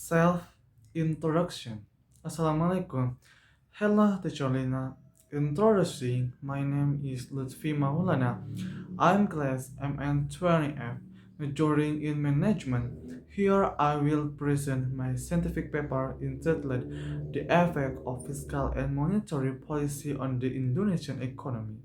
Self-introduction. Assalamualaikum. Hello, Teacher Lina. Introducing, my name is Lutfi Maulana. I'm class MN20F, majoring in management. Here I will present my scientific paper entitled The Effect of Fiscal and Monetary Policy on the Indonesian Economy.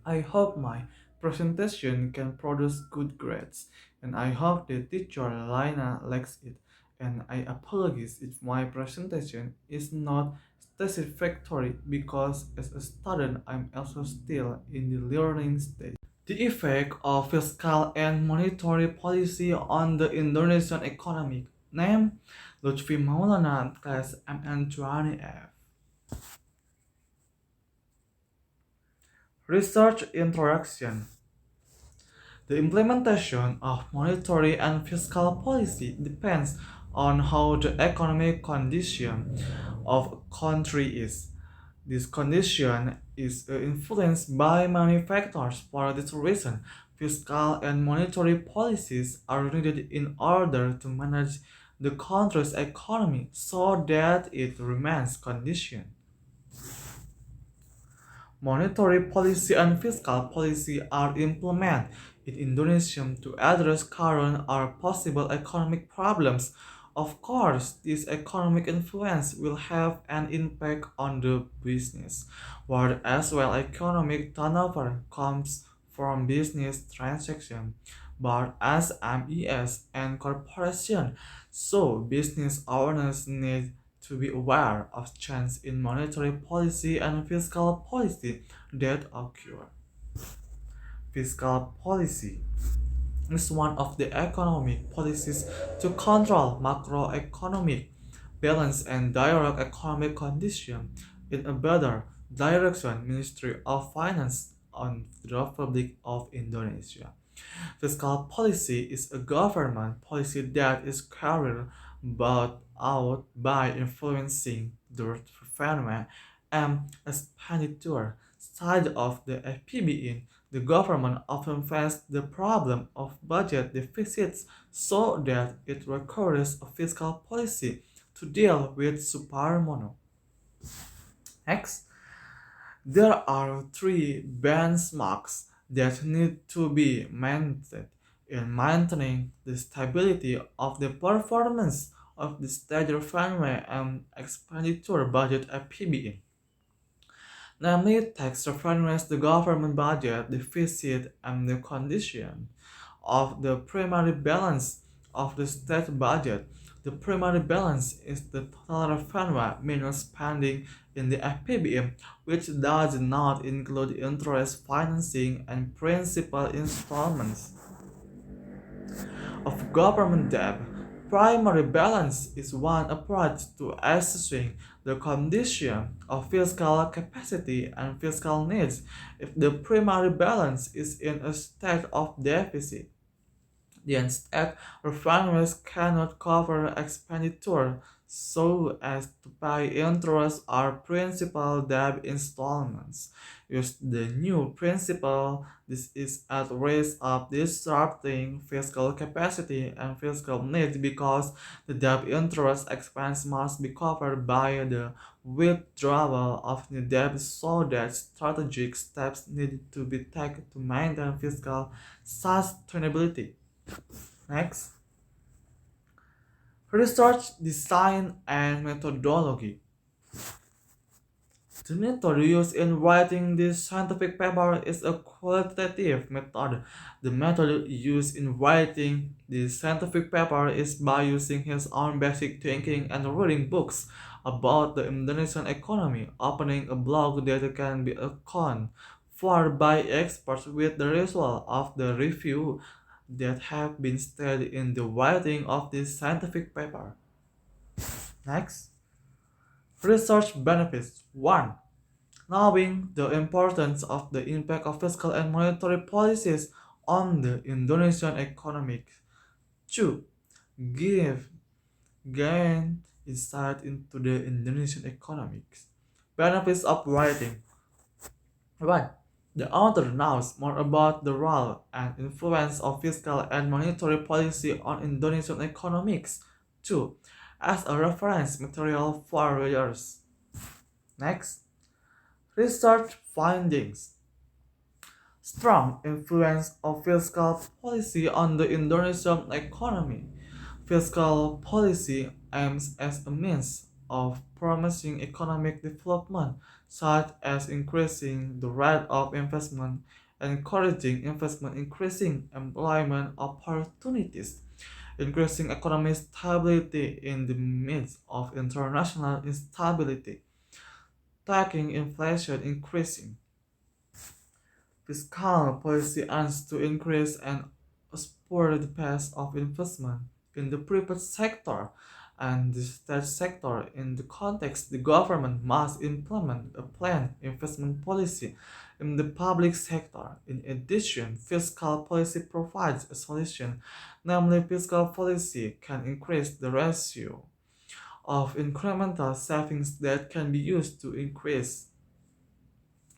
I hope my presentation can produce good grades, and I hope the teacher Lina likes it. And I apologize if my presentation is not satisfactory because as a student I'm also still in the learning stage. The effect of fiscal and monetary policy on the Indonesian economy. Name Lutfi Maulana, class MN20F. Research Introduction. The implementation of monetary and fiscal policy depends on how the economic condition of a country is. This condition is influenced by many factors. For this reason, fiscal and monetary policies are needed in order to manage the country's economy so that it remains conditioned. Monetary policy and fiscal policy are implemented in Indonesia to address current or possible economic problems. Of course, this economic influence will have an impact on the business, where as well economic turnover comes from business transaction, but as MES and corporation, so business owners need to be aware of changes in monetary policy and fiscal policy that occur. Fiscal policy is one of the economic policies to control macroeconomic balance and direct economic condition. In a better direction, Ministry of Finance on the Republic of Indonesia. Fiscal policy is a government policy that is carried out by influencing the revenue and expenditure side of the APBN. The government often faces the problem of budget deficits so that it requires a fiscal policy to deal with supermono. Next, there are three benchmarks that need to be maintained in maintaining the stability of the performance of the state revenue and expenditure budget at PBN, namely tax revenues, the government budget deficit, and the condition of the primary balance of the state budget. The primary balance is the total revenue minus spending in the FPBM, which does not include interest, financing, and principal installments of government debt. Primary balance is one approach to assessing the condition of fiscal capacity and fiscal needs if the primary balance is in a state of deficit. The instead, refineries cannot cover expenditure so as to pay interest or principal debt installments. Use the new principle, this is at risk of disrupting fiscal capacity and fiscal needs because the debt interest expense must be covered by the withdrawal of new debt so that strategic steps need to be taken to maintain fiscal sustainability. Next, research design and methodology. The method used in writing this scientific paper is a qualitative method. The method used in writing this scientific paper is by using his own basic thinking and reading books about the Indonesian economy, opening a blog that can be accounted for by experts with the result of the review that have been studied in the writing of this scientific paper. Next, research benefits. 1. Knowing the importance of the impact of fiscal and monetary policies on the Indonesian economy. 2. Give gain insight into the Indonesian economics. Benefits of writing. 1. The author knows more about the role and influence of fiscal and monetary policy on Indonesian economics. 2. as a reference material for readers. Next, research findings. Strong influence of fiscal policy on the Indonesian economy. Fiscal policy aims as a means of promoting economic development, such as increasing the rate of investment, encouraging investment, increasing employment opportunities, increasing economic stability in the midst of international instability, tackling inflation, increasing fiscal policy aims to increase and spur the pace of investment in the private sector and the state sector. In the context, the government must implement a planned investment policy in the public sector. In addition, fiscal policy provides a solution, namely, fiscal policy can increase the ratio of incremental savings that can be used to increase,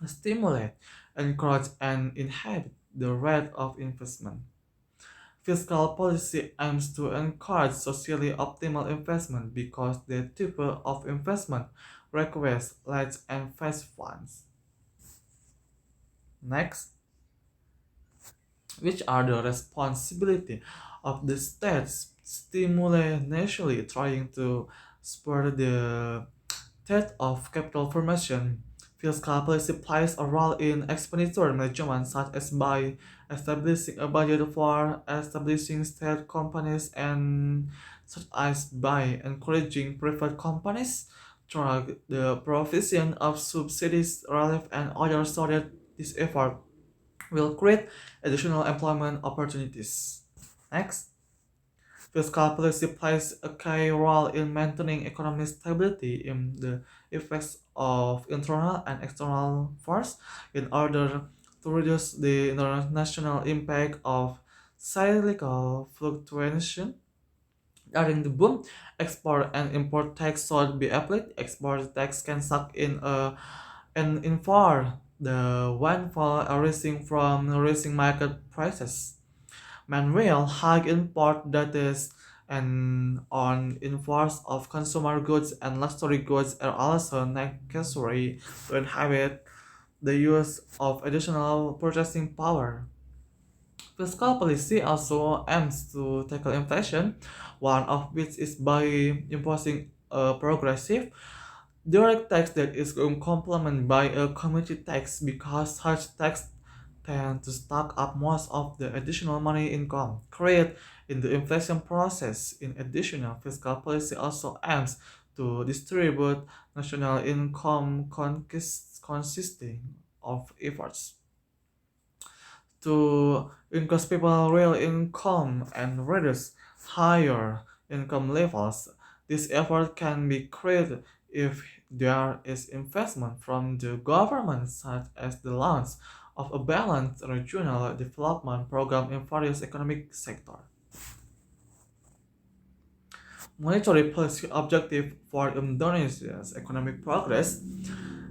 stimulate, encourage, and inhibit the rate of investment. Fiscal policy aims to encourage socially optimal investment because the type of investment requires large and fast funds. Next, which are the responsibility of the states simultaneously trying to spur the threat of capital formation. Fiscal policy plays a role in expenditure management, such as by establishing a budget for establishing state companies and such as by encouraging private companies through the provision of subsidies, relief, and others so that this effort will create additional employment opportunities. Next, fiscal policy plays a key role in maintaining economic stability in the effects of internal and external forces in order to reduce the international impact of cyclical fluctuation. During the boom, export and import tax should be applied. Export tax can suck in and enforce the windfall arising from rising market prices. Meanwhile, high import duties and on imports of consumer goods and luxury goods are also necessary to inhibit the use of additional purchasing power. Fiscal policy also aims to tackle inflation, one of which is by imposing a progressive direct tax that is complemented by a community tax because such tax tend to stock up most of the additional money income created in the inflation process. In addition, fiscal policy also aims to distribute national income consisting of efforts to increase people's real income and reduce higher income levels. This effort can be created if there is investment from the government, such as the launch of a balanced regional development program in various economic sectors. Monetary policy objective for Indonesia's economic progress.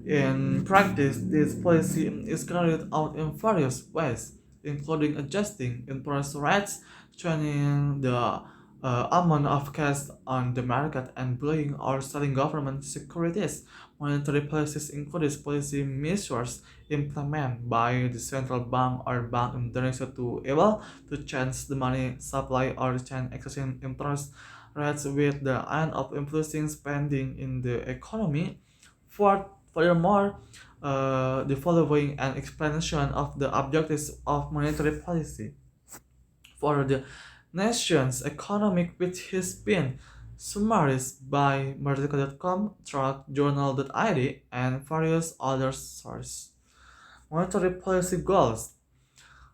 In practice, this policy is carried out in various ways, including adjusting interest rates, changing the amount of cash on the market, and buying or selling government securities. Monetary policies include policy measures implemented by the central bank or Bank Indonesia to able to change the money supply or change existing interest rates with the aim of influencing spending in the economy. Furthermore, the following an explanation of the objectives of monetary policy for the nation's economic, which has been summarized by Merdeka.com, trackjournal.id, and various other sources. Monetary policy goals.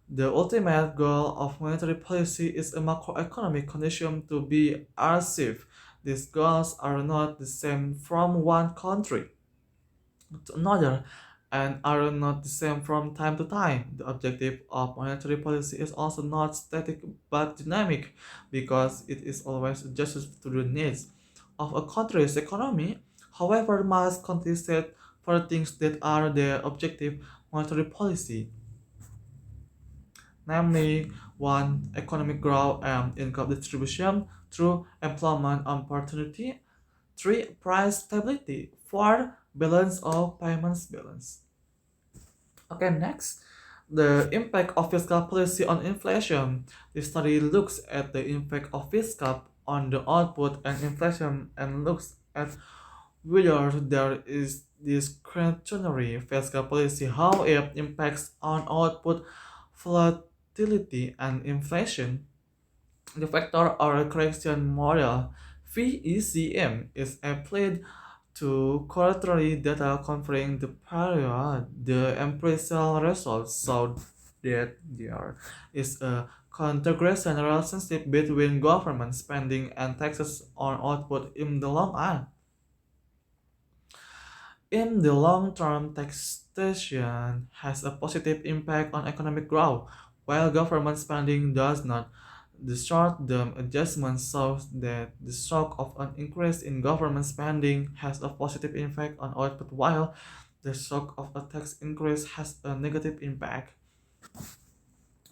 The ultimate goal of monetary policy is a macroeconomic condition to be achieved. These goals are not the same from one country to another and are not the same from time to time. The objective of monetary policy is also not static but dynamic because it is always adjusted to the needs of a country's economy. However, must consist for things that are the objective monetary policy, namely 1. Economic growth and income distribution, through employment opportunity. 3. Price stability. 4. Balance of payments balance. Okay, next, the impact of fiscal policy on inflation. The study looks at the impact of fiscal on the output and inflation and looks at whether there is discretionary fiscal policy, how it impacts on output, volatility, and inflation. The factor or correction model (VECM) is applied to quarterly data covering the period. The empirical results show that there is a contegration relationship between government spending and taxes on output in the long run. In the long term, taxation has a positive impact on economic growth, while government spending does not. The short term adjustment shows that the shock of an increase in government spending has a positive impact on output, while the shock of a tax increase has a negative impact.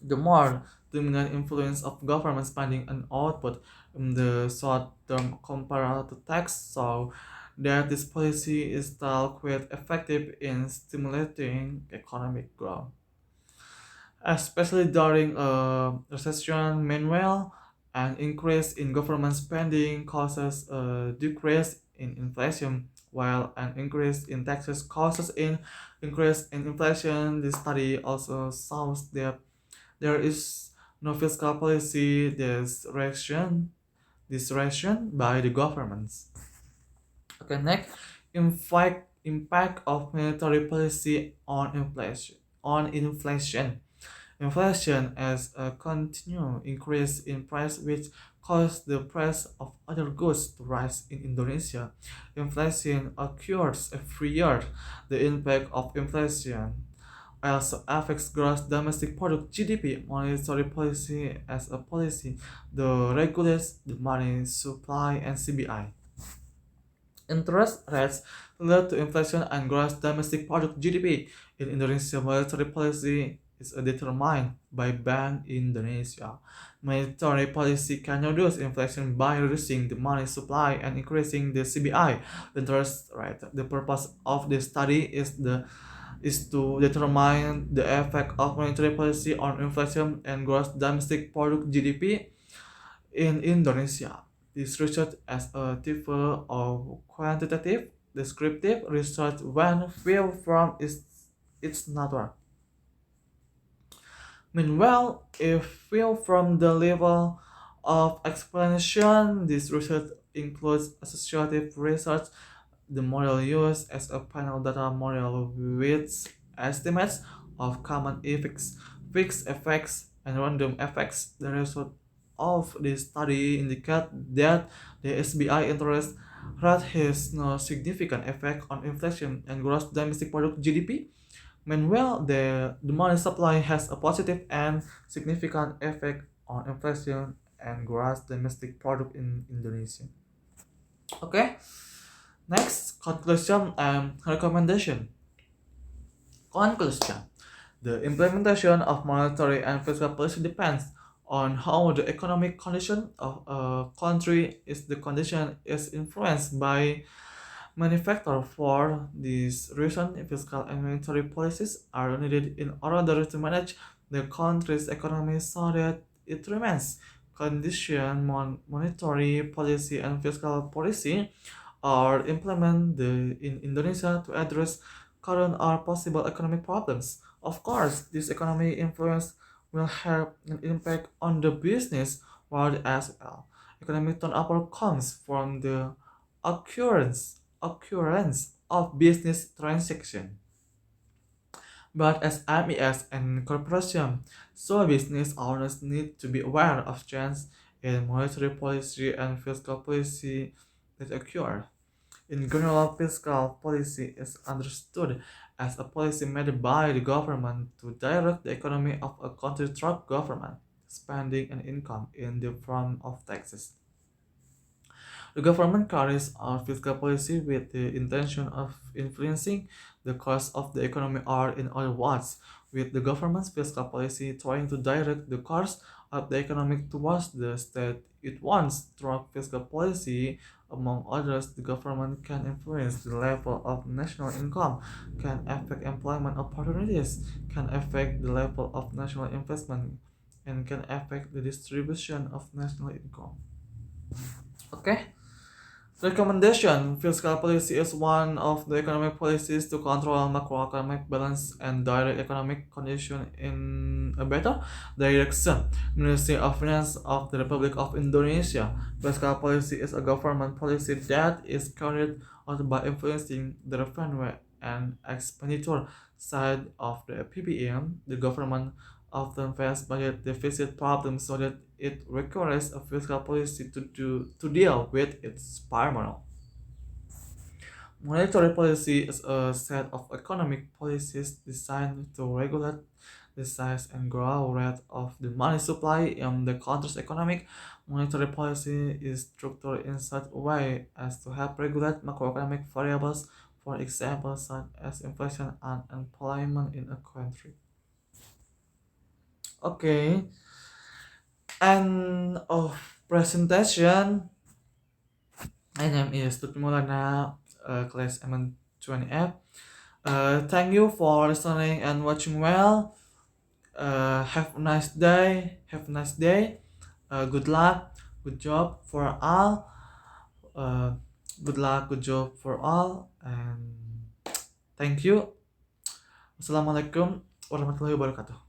The more dominant influence of government spending on output in the short term compared to tax, so that this policy is still quite effective in stimulating economic growth, especially during a recession. Meanwhile, an increase in government spending causes a decrease in inflation, while an increase in taxes causes an increase in inflation. This study also shows that there is no fiscal policy discretion by the governments. Okay, next, impact of military policy on inflation. Inflation is a continual increase in price which caused the price of other goods to rise in Indonesia. Inflation occurs every year. The impact of inflation also affects gross domestic product (GDP). Monetary policy as a policy that regulates the money supply and CBI. Interest rates relate to inflation and gross domestic product (GDP). In Indonesia, monetary policy is determined by Bank Indonesia. Monetary policy can reduce inflation by reducing the money supply and increasing the CBI interest rate. The purpose of this study is to determine the effect of monetary policy on inflation and gross domestic product (GDP) in Indonesia. This research as a type of quantitative descriptive research when viewed from its nature. Meanwhile, if viewed from the level of explanation, this research includes associative research. The model used as a panel data model with estimates of common effects, fixed effects, and random effects. The result of this study indicate that the SBI interest rate has no significant effect on inflation and gross domestic product (GDP). Meanwhile, the money supply has a positive and significant effect on inflation and gross domestic product in Indonesia. Okay, next, conclusion and recommendation. Conclusion. The implementation of monetary and fiscal policy depends on how the economic condition of a country is the condition is influenced by many factors. For this reason, fiscal and monetary policies are needed in order to manage the country's economy so that it remains condition. Monetary policy and fiscal policy are implemented in Indonesia to address current or possible economic problems. Of course, this economic influence will have an impact on the business world as well. Economic turnover comes from the occurrence of business transaction. But as MES and corporation, so business owners need to be aware of changes in monetary policy and fiscal policy that occur. In general, fiscal policy is understood as a policy made by the government to direct the economy of a country through government spending and income in the form of taxes. The government carries out fiscal policy with the intention of influencing the course of the economy, or in other words, with the government's fiscal policy trying to direct the course help the economic towards the state it wants through fiscal policy. Among others, the government can influence the level of national income, can affect employment opportunities, can affect the level of national investment, and can affect the distribution of national income. Okay. Recommendation: fiscal policy is one of the economic policies to control macroeconomic balance and direct economic condition in a better direction. Ministry of Finance of the Republic of Indonesia. Fiscal policy is a government policy that is carried out by influencing the revenue and expenditure side of the PPM. The government often face budget deficit problems so that it requires a fiscal policy to deal with its primarily. Monetary policy is a set of economic policies designed to regulate the size and growth rate of the money supply in the country's economic. Monetary policy is structured in such a way as to help regulate macroeconomic variables, for example, such as inflation and unemployment in a country. Okay, end of presentation. My name is Lutfi Maulana, class MN20F. Thank you for listening and watching well. Have a nice day. Have a nice day. Good luck. Good job for all. Uh, Good luck. Good job for all. And thank you. Wassalamualaikum warahmatullahi wabarakatuh.